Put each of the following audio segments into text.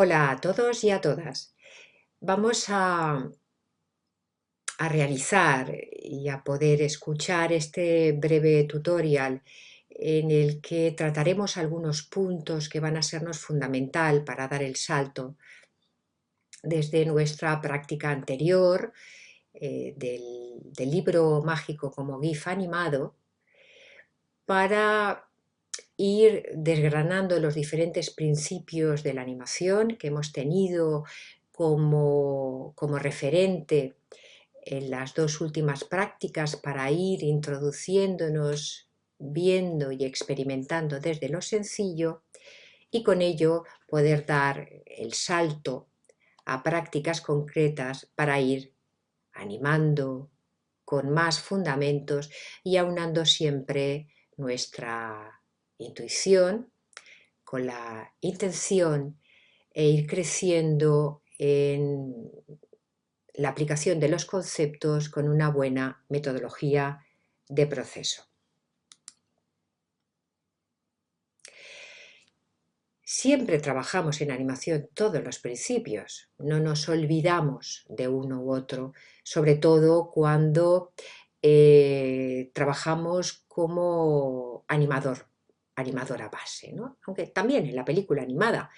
Hola a todos y a todas. Vamos a realizar y a poder escuchar este breve tutorial en el que trataremos algunos puntos que van a sernos fundamental para dar el salto desde nuestra práctica anterior del libro mágico como GIF animado para ir desgranando los diferentes principios de la animación que hemos tenido como referente en las dos últimas prácticas para ir introduciéndonos, viendo y experimentando desde lo sencillo y con ello poder dar el salto a prácticas concretas para ir animando con más fundamentos y aunando siempre nuestra intuición con la intención e ir creciendo en la aplicación de los conceptos con una buena metodología de proceso. Siempre trabajamos en animación todos los principios, no nos olvidamos de uno u otro, sobre todo cuando trabajamos como animadora base, ¿no? Aunque también en la película animada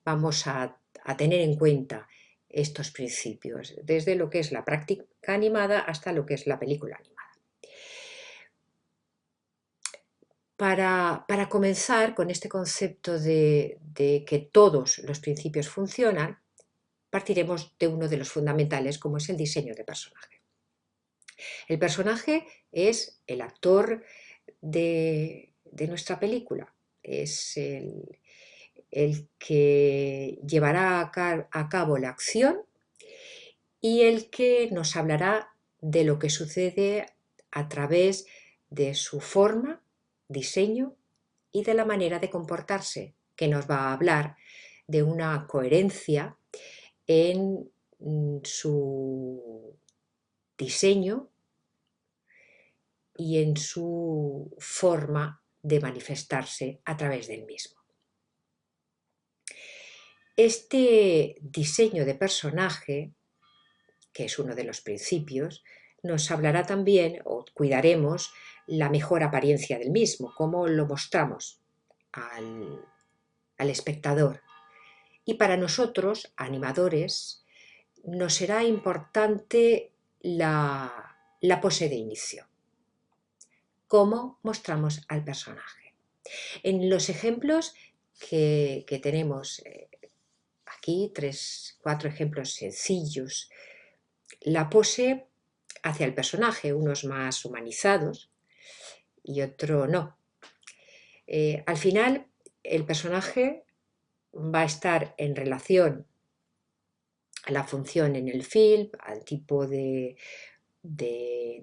vamos a tener en cuenta estos principios, desde lo que es la práctica animada hasta lo que es la película animada. Para comenzar con este concepto de que todos los principios funcionan, partiremos de uno de los fundamentales, como es el diseño de personaje. El personaje es el actor de nuestra película, es el que llevará a cabo la acción y el que nos hablará de lo que sucede a través de su forma, diseño y de la manera de comportarse, que nos va a hablar de una coherencia en su diseño y en su forma de manifestarse a través del mismo. Este diseño de personaje, que es uno de los principios, nos hablará también, o cuidaremos, la mejor apariencia del mismo, cómo lo mostramos al espectador. Y para nosotros, animadores, nos será importante la pose de inicio, cómo mostramos al personaje. En los ejemplos que tenemos aquí, 4 ejemplos sencillos, la pose hacia el personaje, unos más humanizados y otro no. Al final, el personaje va a estar en relación a la función en el film, al tipo de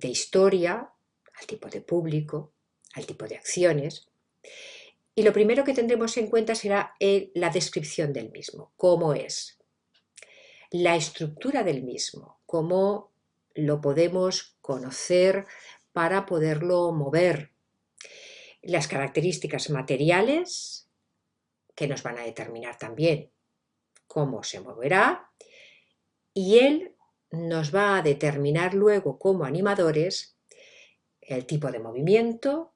historia, al tipo de público, al tipo de acciones. Y lo primero que tendremos en cuenta será la descripción del mismo, cómo es, la estructura del mismo, cómo lo podemos conocer para poderlo mover, las características materiales que nos van a determinar también cómo se moverá y él nos va a determinar luego como animadores el tipo de movimiento,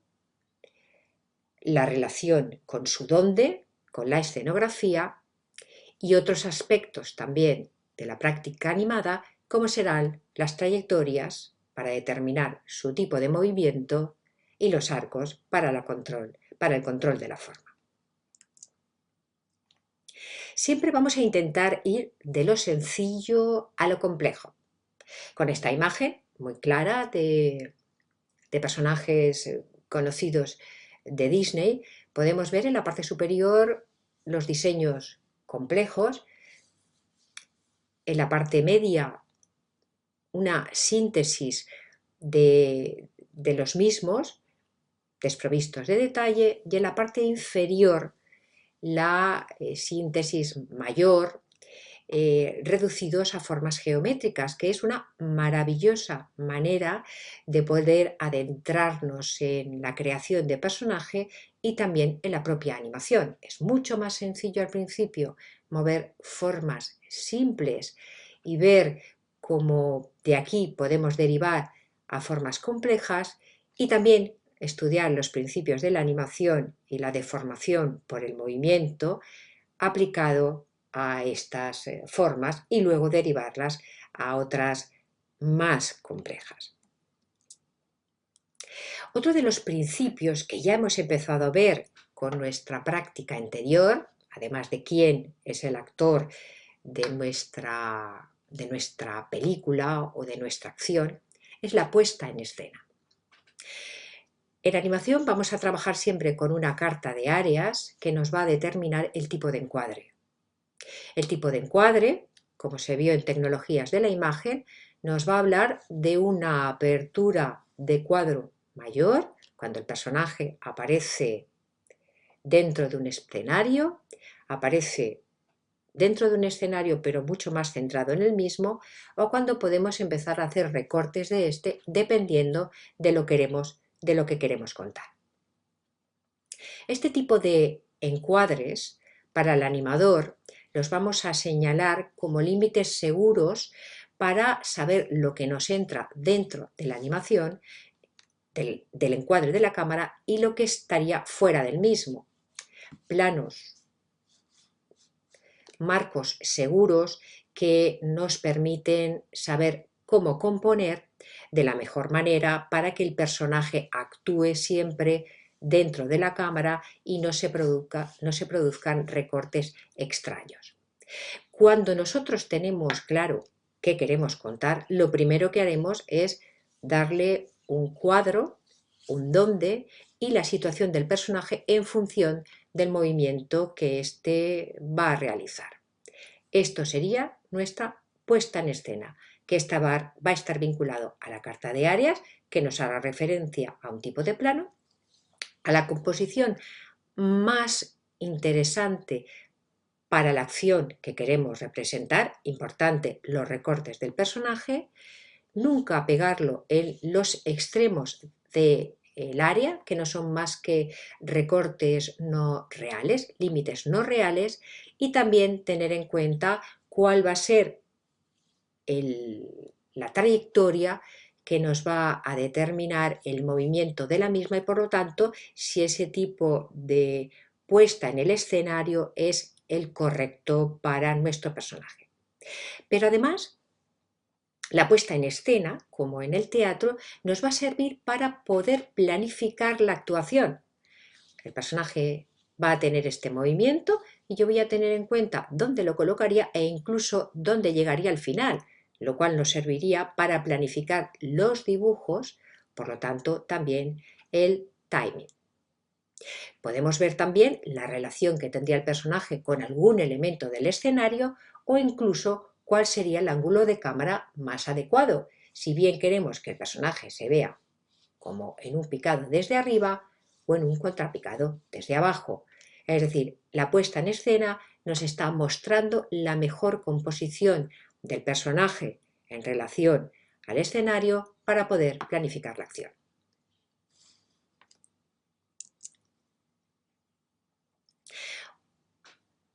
la relación con su dónde, con la escenografía y otros aspectos también de la práctica animada, como serán las trayectorias para determinar su tipo de movimiento y los arcos para el control de la forma. Siempre vamos a intentar ir de lo sencillo a lo complejo. Con esta imagen muy clara de personajes conocidos de Disney, podemos ver en la parte superior los diseños complejos, en la parte media una síntesis de los mismos, desprovistos de detalle, y en la parte inferior la síntesis mayor, reducidos a formas geométricas, que es una maravillosa manera de poder adentrarnos en la creación de personaje y también en la propia animación. Es mucho más sencillo al principio mover formas simples y ver cómo de aquí podemos derivar a formas complejas, y también estudiar los principios de la animación y la deformación por el movimiento aplicado a estas formas y luego derivarlas a otras más complejas. Otro de los principios que ya hemos empezado a ver con nuestra práctica anterior, además de quién es el actor de nuestra película o de nuestra acción, es la puesta en escena. En animación vamos a trabajar siempre con una carta de áreas que nos va a determinar el tipo de encuadre. El tipo de encuadre, como se vio en tecnologías de la imagen, nos va a hablar de una apertura de cuadro mayor, cuando el personaje aparece dentro de un escenario, aparece dentro de un escenario pero mucho más centrado en el mismo, o cuando podemos empezar a hacer recortes de este dependiendo de lo que queremos contar. Este tipo de encuadres para el animador los vamos a señalar como límites seguros para saber lo que nos entra dentro de la animación, del encuadre de la cámara, y lo que estaría fuera del mismo. Planos, marcos seguros que nos permiten saber cómo componer de la mejor manera para que el personaje actúe siempre dentro de la cámara y no se produzcan recortes extraños. Cuando nosotros tenemos claro qué queremos contar, lo primero que haremos es darle un cuadro, un dónde y la situación del personaje en función del movimiento que éste va a realizar. Esto sería nuestra puesta en escena, que va a estar vinculado a la carta de áreas, que nos hará referencia a un tipo de plano, a la composición más interesante para la acción que queremos representar, importante, los recortes del personaje, nunca pegarlo en los extremos del área, que no son más que recortes no reales, límites no reales, y también tener en cuenta cuál va a ser la trayectoria que nos va a determinar el movimiento de la misma, y por lo tanto si ese tipo de puesta en el escenario es el correcto para nuestro personaje. Pero además, la puesta en escena, como en el teatro, nos va a servir para poder planificar la actuación. El personaje va a tener este movimiento y yo voy a tener en cuenta dónde lo colocaría e incluso dónde llegaría al final, lo cual nos serviría para planificar los dibujos, por lo tanto también el timing. Podemos ver también la relación que tendría el personaje con algún elemento del escenario o incluso cuál sería el ángulo de cámara más adecuado, si bien queremos que el personaje se vea como en un picado desde arriba o en un contrapicado desde abajo. Es decir, la puesta en escena nos está mostrando la mejor composición del personaje en relación al escenario para poder planificar la acción.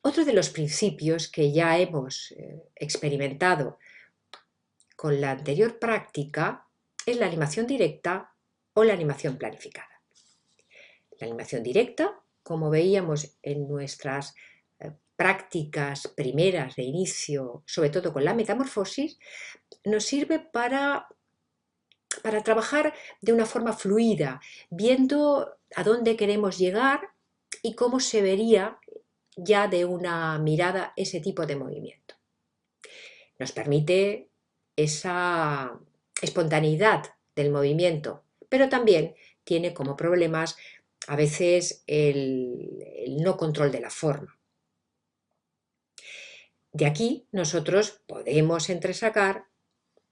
Otro de los principios que ya hemos experimentado con la anterior práctica es la animación directa o la animación planificada. La animación directa, como veíamos en nuestras prácticas primeras de inicio, sobre todo con la metamorfosis, nos sirve para trabajar de una forma fluida, viendo a dónde queremos llegar y cómo se vería ya de una mirada ese tipo de movimiento. Nos permite esa espontaneidad del movimiento, pero también tiene como problemas a veces el no control de la forma. De aquí nosotros podemos entresacar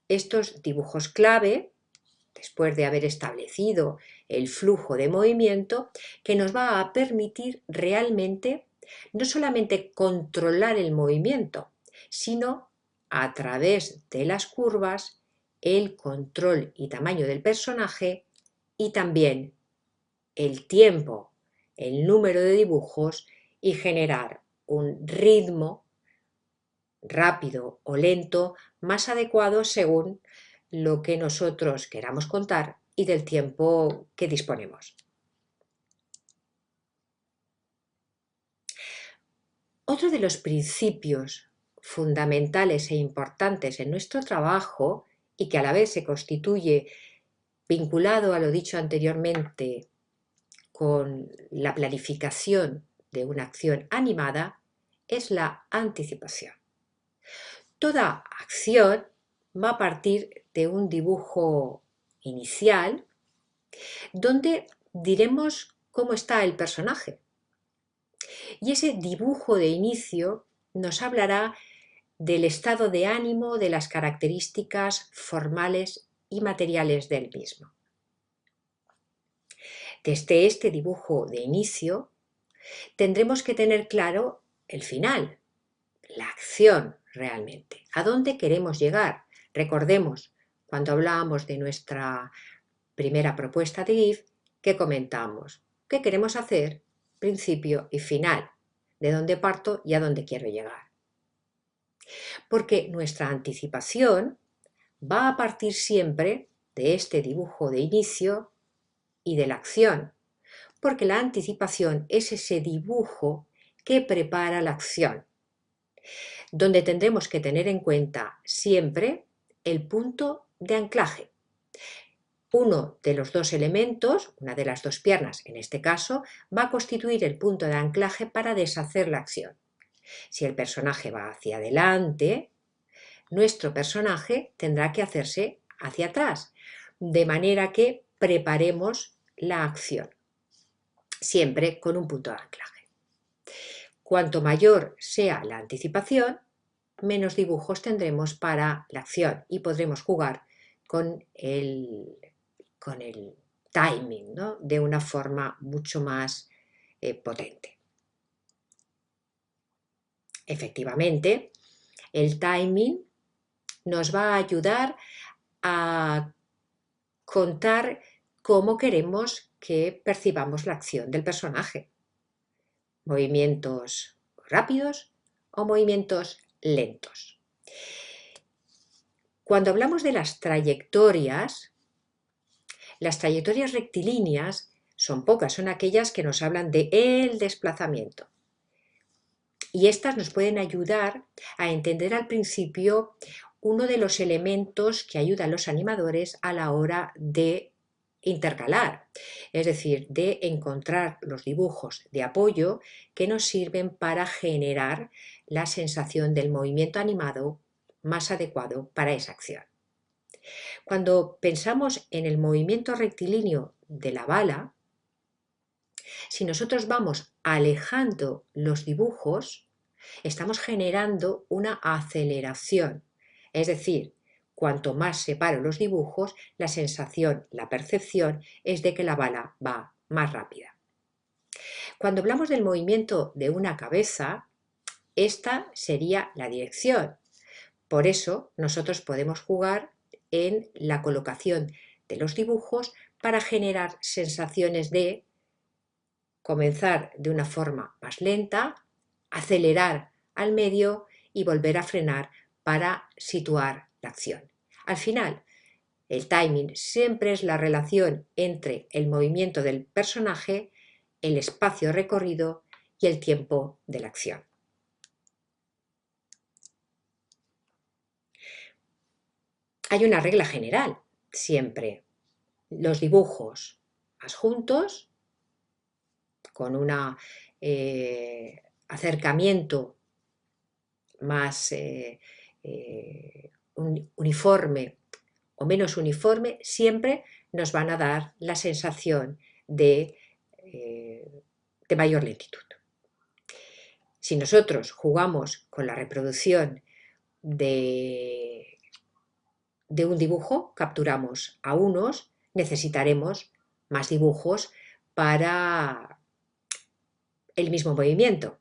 estos dibujos clave, después de haber establecido el flujo de movimiento, que nos va a permitir realmente no solamente controlar el movimiento, sino a través de las curvas, el control y tamaño del personaje y también el tiempo, el número de dibujos, y generar un ritmo rápido o lento, más adecuado según lo que nosotros queramos contar y del tiempo que disponemos. Otro de los principios fundamentales e importantes en nuestro trabajo y que a la vez se constituye vinculado a lo dicho anteriormente con la planificación de una acción animada es la anticipación. Toda acción va a partir de un dibujo inicial donde diremos cómo está el personaje. Y ese dibujo de inicio nos hablará del estado de ánimo, de las características formales y materiales del mismo. Desde este dibujo de inicio tendremos que tener claro el final, la acción realmente, a dónde queremos llegar. Recordemos, cuando hablábamos de nuestra primera propuesta de GIF, que comentamos qué queremos hacer, principio y final, de dónde parto y a dónde quiero llegar. Porque nuestra anticipación va a partir siempre de este dibujo de inicio y de la acción, porque la anticipación es ese dibujo que prepara la acción, donde tendremos que tener en cuenta siempre el punto de anclaje. Uno de los dos elementos, una de las dos piernas en este caso, va a constituir el punto de anclaje para deshacer la acción. Si el personaje va hacia adelante, nuestro personaje tendrá que hacerse hacia atrás, de manera que preparemos la acción, siempre con un punto de anclaje. Cuanto mayor sea la anticipación, menos dibujos tendremos para la acción y podremos jugar con el timing, ¿no? De una forma mucho más potente. Efectivamente, el timing nos va a ayudar a contar cómo queremos que percibamos la acción del personaje. Movimientos rápidos o movimientos lentos. Cuando hablamos de las trayectorias rectilíneas son pocas, son aquellas que nos hablan de el desplazamiento. Y estas nos pueden ayudar a entender al principio uno de los elementos que ayuda a los animadores a la hora de intercalar, es decir, de encontrar los dibujos de apoyo que nos sirven para generar la sensación del movimiento animado más adecuado para esa acción. Cuando pensamos en el movimiento rectilíneo de la bala, si nosotros vamos alejando los dibujos, estamos generando una aceleración, es decir, cuanto más separo los dibujos, la sensación, la percepción es de que la bala va más rápida. Cuando hablamos del movimiento de una cabeza, esta sería la dirección. Por eso nosotros podemos jugar en la colocación de los dibujos para generar sensaciones de comenzar de una forma más lenta, acelerar al medio y volver a frenar para situar la acción. Al final, el timing siempre es la relación entre el movimiento del personaje, el espacio recorrido y el tiempo de la acción. Hay una regla general, siempre. Los dibujos más juntos, con un acercamiento más uniforme o menos uniforme, siempre nos van a dar la sensación de mayor lentitud. Si nosotros jugamos con la reproducción de un dibujo, capturamos a unos, necesitaremos más dibujos para el mismo movimiento.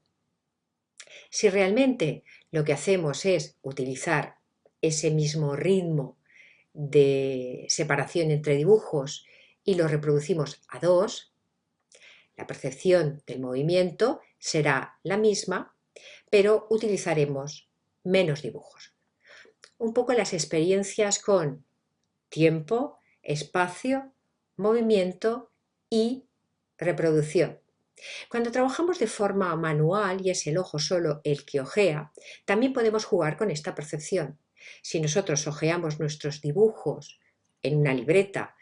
Si realmente lo que hacemos es utilizar ese mismo ritmo de separación entre dibujos y lo reproducimos a dos, la percepción del movimiento será la misma, pero utilizaremos menos dibujos. Un poco las experiencias con tiempo, espacio, movimiento y reproducción. Cuando trabajamos de forma manual y es el ojo solo el que ojea, también podemos jugar con esta percepción. Si nosotros ojeamos nuestros dibujos en una libreta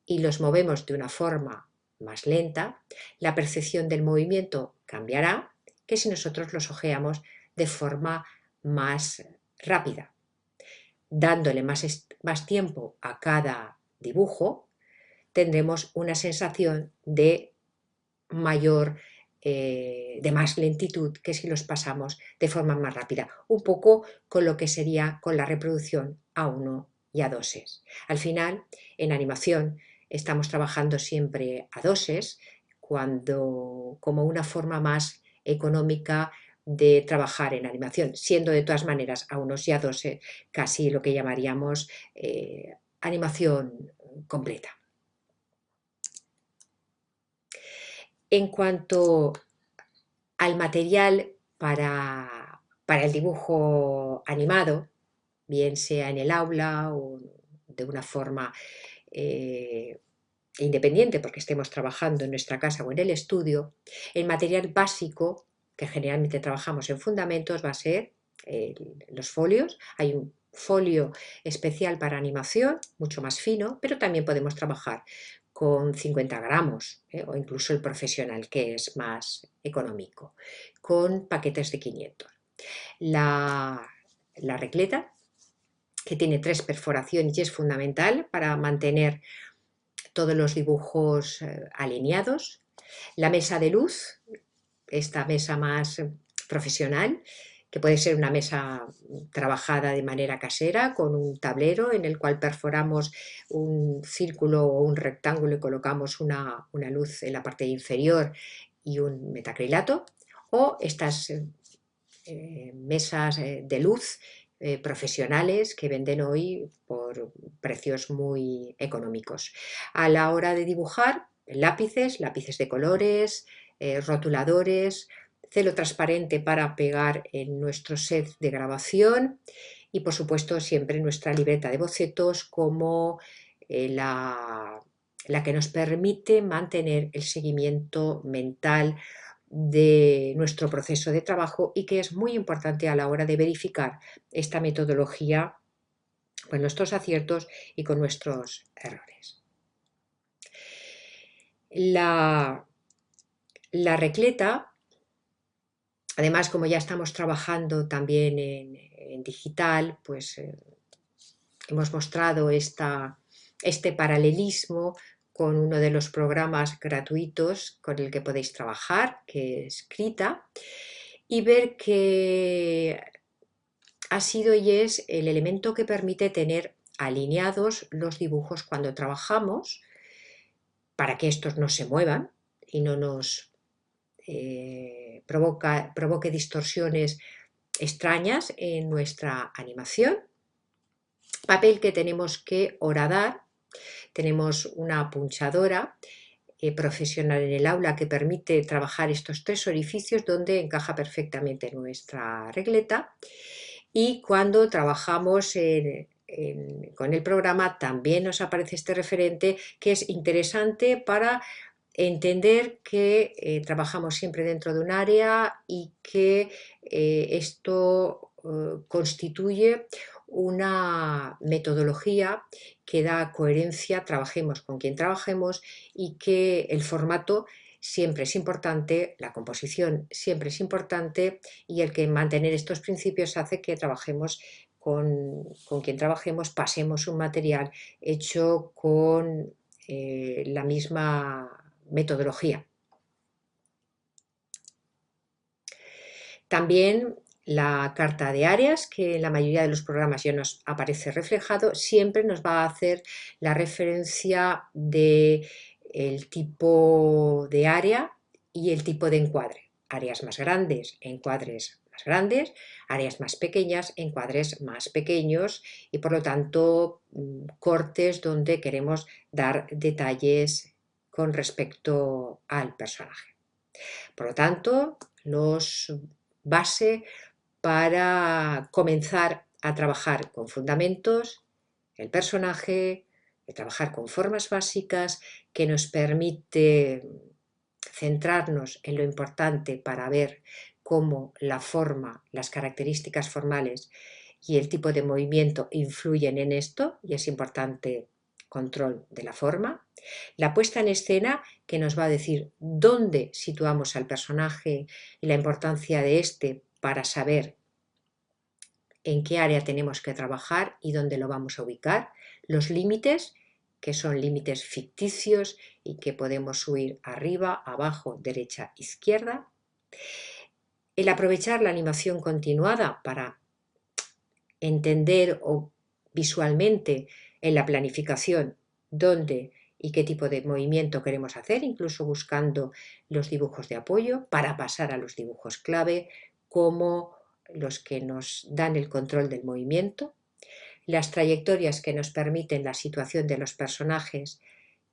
y los movemos de una forma más lenta, la percepción del movimiento cambiará que si nosotros los ojeamos de forma más rápida. Dándole más tiempo a cada dibujo, tendremos una sensación de de más lentitud que si los pasamos de forma más rápida, un poco con lo que sería con la reproducción a 1 y a doses. Al final, en animación, estamos trabajando siempre a doses como una forma más económica de trabajar en animación, siendo de todas maneras a unos y a doses casi lo que llamaríamos animación completa. En cuanto al material para el dibujo animado, bien sea en el aula o de una forma independiente porque estemos trabajando en nuestra casa o en el estudio, el material básico que generalmente trabajamos en fundamentos va a ser los folios. Hay un folio especial para animación, mucho más fino, pero también podemos trabajar con 50 gramos o incluso el profesional, que es más económico, con paquetes de 500. La regleta, que tiene 3 perforaciones y es fundamental para mantener todos los dibujos alineados. La mesa de luz, esta mesa más profesional, que puede ser una mesa trabajada de manera casera con un tablero en el cual perforamos un círculo o un rectángulo y colocamos una luz en la parte inferior y un metacrilato, o estas mesas de luz profesionales que venden hoy por precios muy económicos. A la hora de dibujar, lápices de colores, rotuladores, celo transparente para pegar en nuestro set de grabación y por supuesto siempre nuestra libreta de bocetos como la que nos permite mantener el seguimiento mental de nuestro proceso de trabajo y que es muy importante a la hora de verificar esta metodología con nuestros aciertos y con nuestros errores. La regleta, además, como ya estamos trabajando también en digital, pues hemos mostrado este paralelismo con uno de los programas gratuitos con el que podéis trabajar, que es Krita, y ver que ha sido y es el elemento que permite tener alineados los dibujos cuando trabajamos para que estos no se muevan y no nos provoque distorsiones extrañas en nuestra animación. Papel que tenemos que horadar. Tenemos una punchadora profesional en el aula que permite trabajar estos 3 orificios donde encaja perfectamente nuestra regleta, y cuando trabajamos con el programa también nos aparece este referente que es interesante para entender que trabajamos siempre dentro de un área y que esto constituye una metodología que da coherencia, trabajemos con quien trabajemos, y que el formato siempre es importante, la composición siempre es importante, y el que mantener estos principios hace que trabajemos con quien trabajemos, pasemos un material hecho con la misma metodología. También la carta de áreas, que en la mayoría de los programas ya nos aparece reflejado, siempre nos va a hacer la referencia del tipo de área y el tipo de encuadre. Áreas más grandes, encuadres más grandes; áreas más pequeñas, encuadres más pequeños, y por lo tanto cortes donde queremos dar detalles con respecto al personaje. Por lo tanto, los base para comenzar a trabajar con fundamentos, el personaje, de trabajar con formas básicas que nos permite centrarnos en lo importante para ver cómo la forma, las características formales y el tipo de movimiento influyen en esto, y es importante control de la forma. La puesta en escena, que nos va a decir dónde situamos al personaje y la importancia de este para saber en qué área tenemos que trabajar y dónde lo vamos a ubicar. Los límites, que son límites ficticios y que podemos subir arriba, abajo, derecha, izquierda. El aprovechar la animación continuada para entender o visualmente en la planificación dónde y qué tipo de movimiento queremos hacer, incluso buscando los dibujos de apoyo para pasar a los dibujos clave como los que nos dan el control del movimiento, las trayectorias que nos permiten la situación de los personajes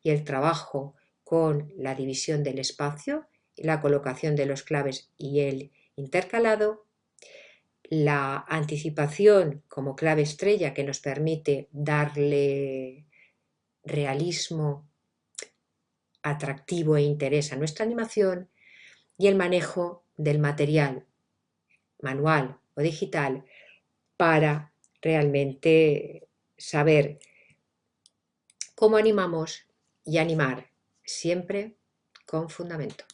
y el trabajo con la división del espacio, la colocación de los claves y el intercalado, la anticipación como clave estrella que nos permite darle realismo, atractivo e interés a nuestra animación, y el manejo del material manual o digital para realmente saber cómo animamos y animar siempre con fundamento.